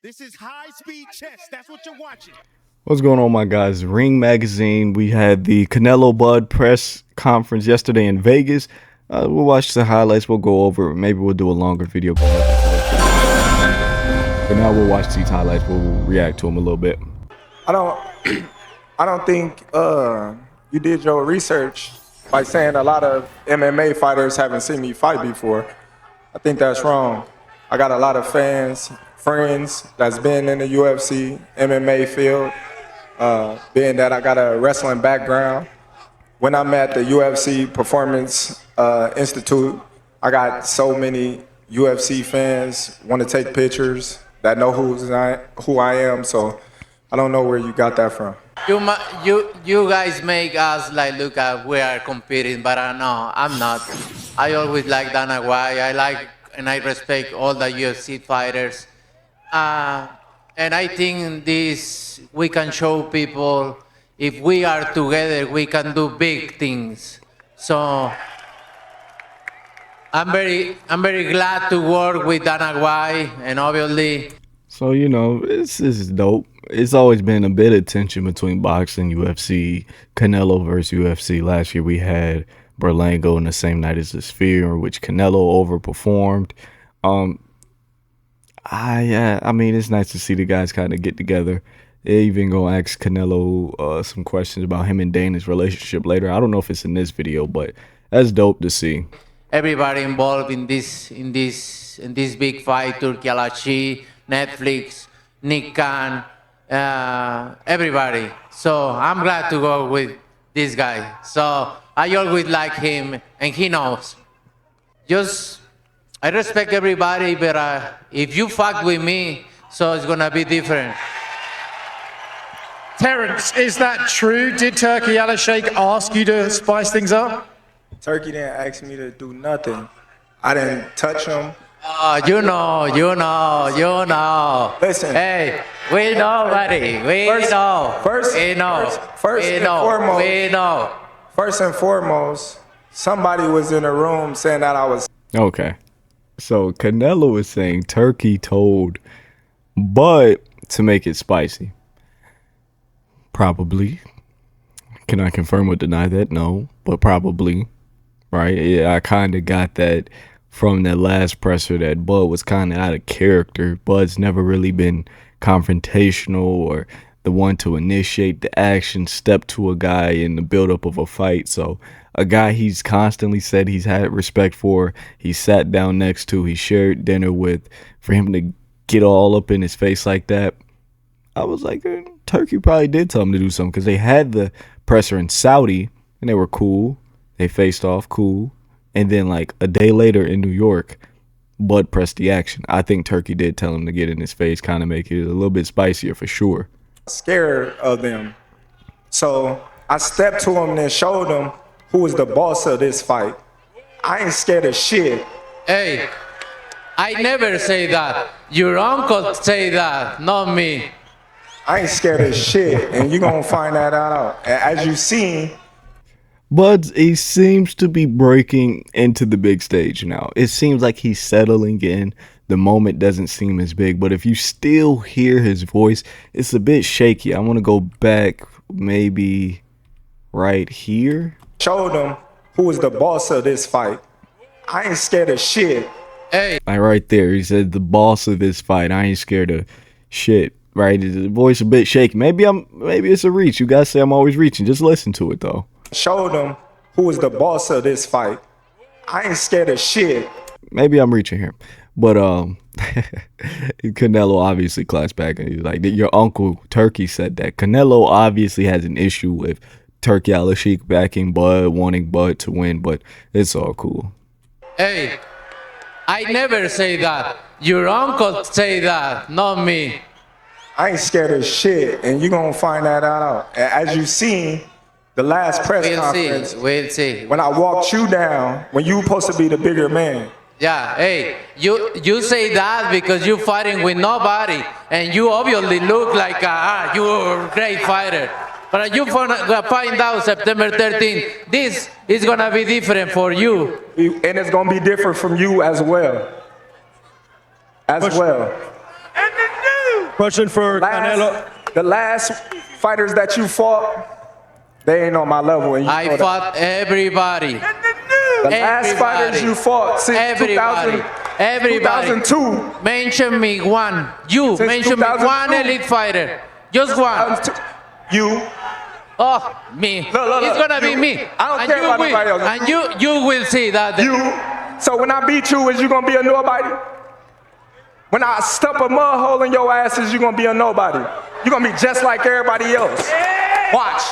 This is high-speed chess. That's what you're watching. What's going on, my guys? Ring Magazine. We had the Canelo Bud press conference yesterday in Vegas. We'll watch the highlights. We'll go over it. Maybe we'll do a longer video. But now we'll watch these highlights. We'll react to them a little bit. I don't think you did your research by saying a lot of MMA fighters haven't seen me fight before. I think that's wrong. I got a lot of fans, friends that's been in the UFC, MMA field, being that I got a wrestling background. When I'm at the UFC Performance Institute, I got so many UFC fans want to take pictures that know who I am. So I don't know where you got that from. You guys make us like look at we are competing, but no, I'm not. I always like Dana White. I like and I respect all the UFC fighters. And I think this we can show people if we are together, we can do big things. So I'm very glad to work with Dana White, and obviously. So this is dope. It's always been a bit of tension between boxing, UFC, Canelo versus UFC. Last year we had Berlango in the same night as the Sphere, which Canelo overperformed. I mean, it's nice to see the guys kind of get together. They even gonna ask Canelo some questions about him and Dana's relationship later. I don't know if it's in this video, but that's dope to see. Everybody involved in this big fight: Turki Alashi, Netflix, Nick Khan, everybody. So I'm glad to go with this guy. So I always like him, and he knows. I respect everybody, but if you fuck with me, so it's gonna be different. Terrence, is that true? Did Turki Alasheikh ask you to spice things up? Turkey didn't ask me to do nothing. I didn't touch him. You know. Listen. Hey, we know, buddy. We know. First and foremost, somebody was in the room saying that I was. Okay. So Canelo is saying Turkey told Bud to make it spicy. Probably. Can I confirm or deny that? No, but probably. Right? Yeah, I kind of got that from that last presser that Bud was kind of out of character. Bud's never really been confrontational or the one to initiate the action, step to a guy in the buildup of a fight. So a guy he's constantly said he's had respect for, he sat down next to, he shared dinner with, for him to get all up in his face like that, I was like, Turkey probably did tell him to do something, because they had the presser in Saudi and they were cool. They faced off, cool. And then like a day later in New York, Bud pressed the action. I think Turkey did tell him to get in his face, kind of make it a little bit spicier for sure. Scared of them. So I stepped to him and showed him who was the boss of this fight. I ain't scared of shit. Hey, I never say that. Your uncle say that, not me. I ain't scared of shit, and you gonna find that out. And as you seen, Bud, he seems to be breaking into the big stage now. It seems like he's settling in. The moment doesn't seem as big, but if you still hear his voice, it's a bit shaky. I want to go back maybe right here. Showed him who was the boss of this fight. I ain't scared of shit. Hey. Like right there, he said the boss of this fight. I ain't scared of shit. Right, the voice a bit shaky. Maybe it's a reach. You guys say I'm always reaching. Just listen to it though. Showed him who was the boss of this fight. I ain't scared of shit. Maybe I'm reaching here, but Canelo obviously clapped back and he's like, "Your uncle Turkey said that." Canelo obviously has an issue with Turki Alasheikh backing Bud, wanting Bud to win, but it's all cool. Hey, I never say that. Your uncle say that, not me. I ain't scared of shit, and you gonna find that out. And as you seen, the last press conference, we'll see. When I walked you down, when you supposed to be the bigger man. Yeah, hey, you say that because you're fighting with nobody, and you obviously look like you're a great fighter. But you find out September 13th, this is gonna be different for you. And it's gonna be different from you as well. And the new Question for Canelo. The last fighters that you fought, they ain't on my level. And you I know fought everybody. the last fighters you fought since Everybody. 2002. Mention me one. You Since mention me 2002. one elite fighter. Just one. You. Oh, me. Look, It's gonna be you. me. I don't And care you about will- nobody else. And you will see that. You. So when I beat you, is you gonna be a nobody? When I stump a mud hole in your ass, is you gonna be a nobody? You gonna be just like everybody else. Watch.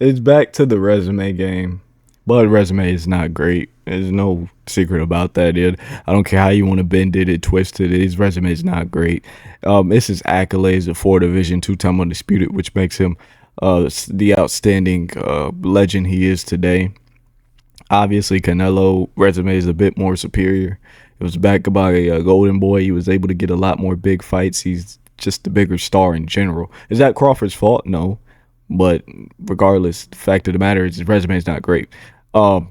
It's back to the resume game. Bud resume is not great. There's no secret about that, dude. I don't care how you want to bend it, twist it. His resume is not great. It's his accolades of 4 division, 2-time undisputed, which makes him the outstanding legend he is today. Obviously, Canelo resume is a bit more superior. It was backed by a golden boy. He was able to get a lot more big fights. He's just the bigger star in general. Is that Crawford's fault? No. But regardless, the fact of the matter is his resume is not great. How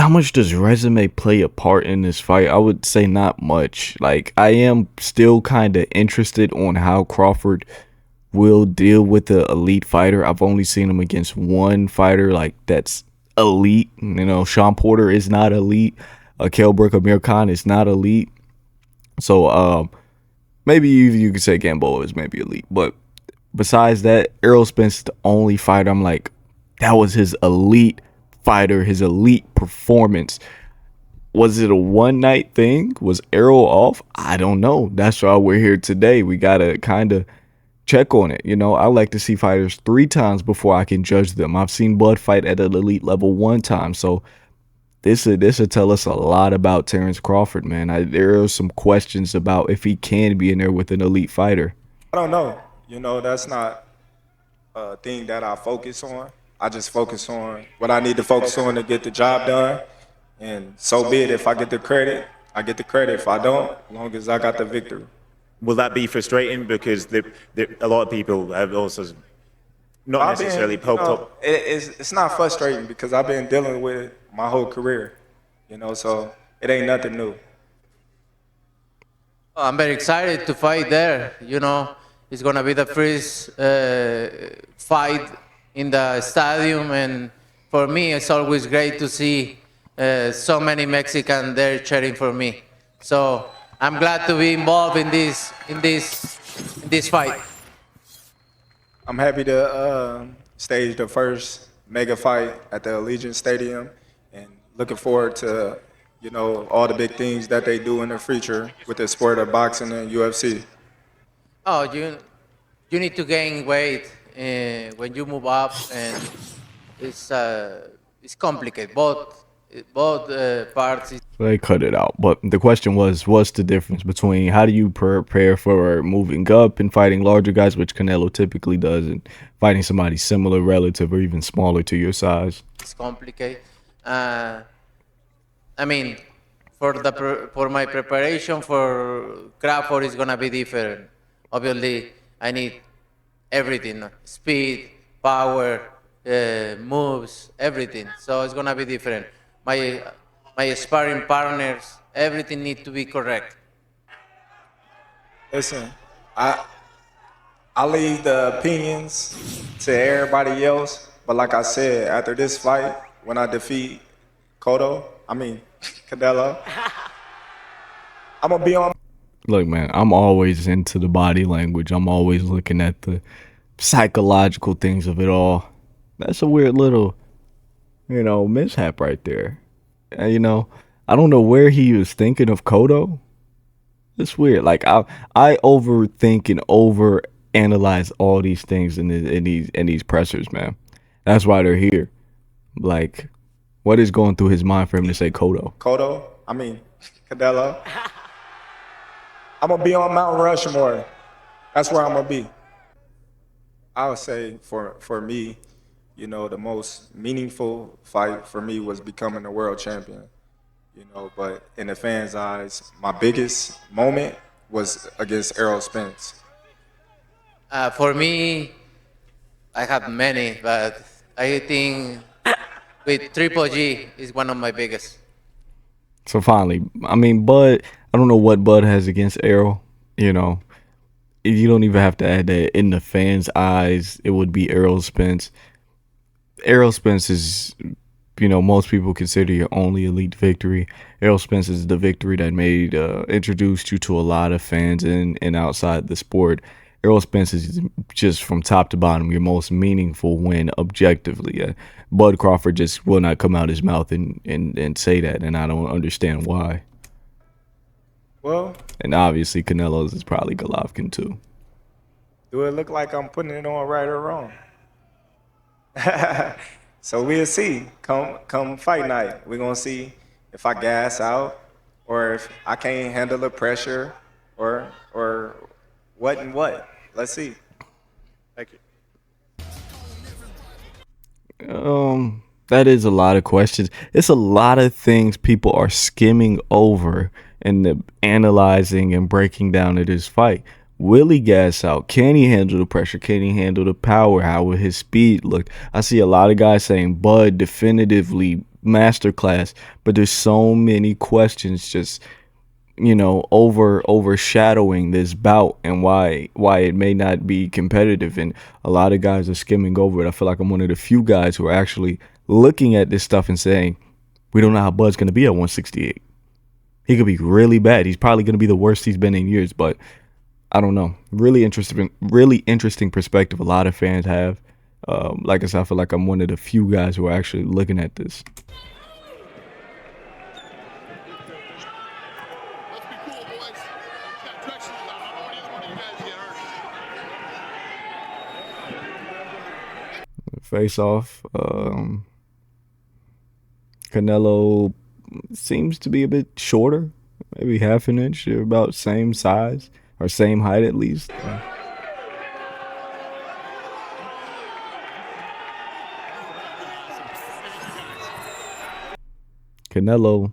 much does resume play a part in this fight? I would say not much. Like, I am still kind of interested on how Crawford will deal with the elite fighter. I've only seen him against one fighter like that's elite. You know, Sean Porter is not elite. Kell Brook, Amir Khan is not elite. So maybe you could say Gamboa is maybe elite. But besides that, Errol Spence is the only fighter I'm like, that was his elite fighter, his elite performance. Was it a one-night thing? Was Errol off? I don't know. That's why we're here today. We got to kind of check on it. You know, I like to see fighters 3 times before I can judge them. I've seen Bud fight at an elite level 1 time. So this would tell us a lot about Terrence Crawford, man. There are some questions about if he can be in there with an elite fighter. I don't know. You know, that's not a thing that I focus on. I just focus on what I need to focus on to get the job done. And so be it. If I get the credit, I get the credit. If I don't, as long as I got the victory. Will that be frustrating? Because a lot of people have also not necessarily poked up. It's not frustrating because I've been dealing with it my whole career. You know, so it ain't nothing new. I'm very excited to fight there. You know, it's gonna be the first fight in the stadium, and for me, it's always great to see so many Mexicans there cheering for me. So I'm glad to be involved in this fight. I'm happy to stage the first mega fight at the Allegiant Stadium, and looking forward to, you know, all the big things that they do in the future with the sport of boxing and UFC. Oh, you need to gain weight when you move up, and it's complicated. Both parts. So they cut it out. But the question was, what's the difference between how do you prepare for moving up and fighting larger guys, which Canelo typically does, and fighting somebody similar, relative, or even smaller to your size? It's complicated. I mean, for my preparation for Crawford is gonna be different. Obviously, I need everything: speed, power, moves, everything. So it's gonna be different. My sparring partners, everything needs to be correct. Listen, I leave the opinions to everybody else, but like I said, after this fight, when I defeat Canelo, I'm gonna be on. Look, man, I'm always into the body language. I'm always looking at the psychological things of it all. That's a weird little, mishap right there. And, I don't know where he was thinking of Cotto. It's weird. Like, I overthink and overanalyze all these things in these pressers, man. That's why they're here. Like, what is going through his mind for him to say Canelo? I'm gonna be on Mount Rushmore. That's where I'm gonna be. I would say for me, the most meaningful fight for me was becoming a world champion. But in the fans' eyes, my biggest moment was against Errol Spence. For me, I have many, but I think with Triple G is one of my biggest. So finally, Bud, I don't know what Bud has against Errol. You know, you don't even have to add that. In the fans' eyes, it would be Errol Spence. Errol Spence is, most people consider your only elite victory. Errol Spence is the victory that introduced you to a lot of fans in and outside the sport. Errol Spence is just from top to bottom your most meaningful win objectively. Bud Crawford just will not come out his mouth and say that, and I don't understand why. Well, and obviously Canelo's is probably Golovkin too. Do it look like I'm putting it on right or wrong? So we'll see. Come fight night, we're gonna see if I gas out or if I can't handle the pressure or what and what. Let's see. Thank you. That is a lot of questions. It's a lot of things people are skimming over and analyzing and breaking down of this fight. Will he gas out? Can he handle the pressure? Can he handle the power? How will his speed look? I see a lot of guys saying Bud definitively masterclass, but there's so many questions just overshadowing this bout and why it may not be competitive, and a lot of guys are skimming over it. I feel like I'm one of the few guys who are actually looking at this stuff and saying we don't know how Bud's going to be at 168. He could be really bad. He's probably going to be the worst he's been in years, but I don't know. Really interesting perspective a lot of fans have. Like I said, I feel like I'm one of the few guys who are actually looking at this. Face off. Canelo seems to be a bit shorter, maybe half an inch. They're about same size or same height at least. Canelo,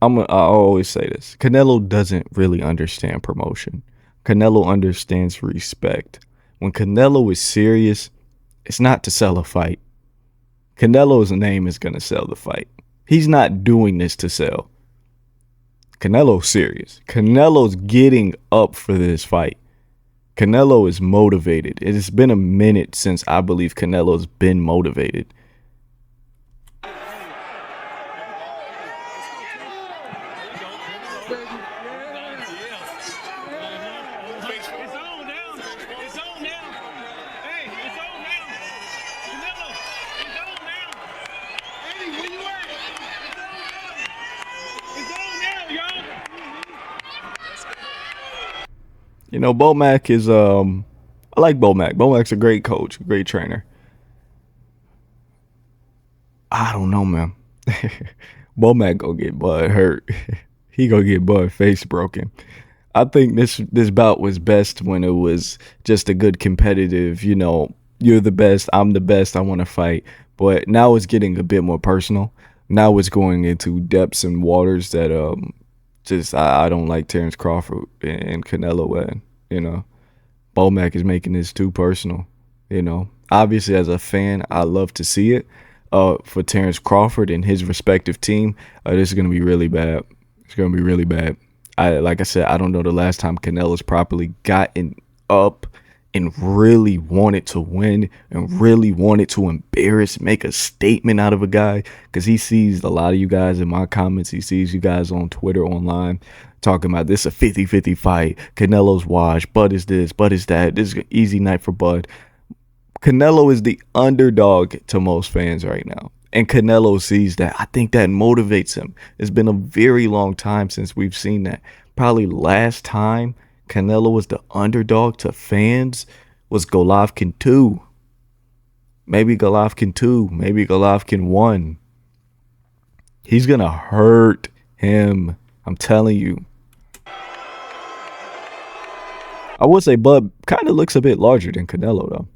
I always say this. Canelo doesn't really understand promotion. Canelo understands respect. When Canelo is serious, it's not to sell a fight. Canelo's name is going to sell the fight. He's not doing this to sell. Canelo's serious. Canelo's getting up for this fight. Canelo is motivated. It has been a minute since I believe Canelo's been motivated. Bomac is I like Bomac. Bomac's a great coach, great trainer. I don't know, man. Bomac gonna get Bud hurt. He gonna get Bud face broken. I think this bout was best when it was just a good competitive, you're the best, I'm the best, I want to fight. But now it's getting a bit more personal. Now it's going into depths and waters that I don't like Terrence Crawford and Canelo at. Bomac is making this too personal. Obviously as a fan, I love to see it. For Terrence Crawford and his respective team, this is gonna be really bad. It's gonna be really bad. Like I said, I don't know the last time Canelo's properly gotten up and really wanted to win and really wanted to make a statement out of a guy, because he sees a lot of you guys in my comments. He sees you guys on Twitter, online, talking about this a 50-50 fight. Canelo's washed. Bud is this, Bud is that. This is an easy night for Bud. Canelo is the underdog to most fans right now. And Canelo sees that. I think that motivates him. It's been a very long time since we've seen that. Probably last time Canelo was the underdog to fans was Golovkin 2. Maybe Golovkin 2. Maybe Golovkin 1. He's going to hurt him. I'm telling you. I would say Bud kind of looks a bit larger than Canelo, though.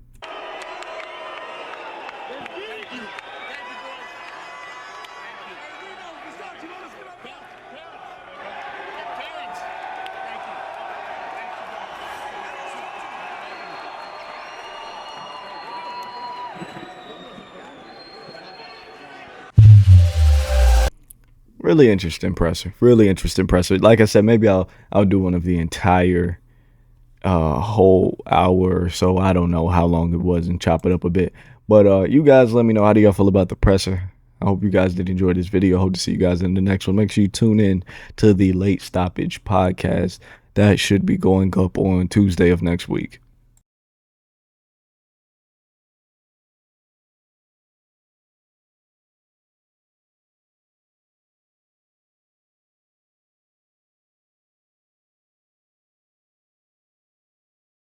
really interesting presser. Really interesting presser. Like I said, maybe I'll do one of the entire whole hour or so. I don't know how long it was and chop it up a bit. But you guys let me know, how do y'all feel about the presser? I hope you guys did enjoy this video. Hope to see you guys in the next one. Make sure you tune in to the Late Stoppage podcast. That should be going up on Tuesday of next week.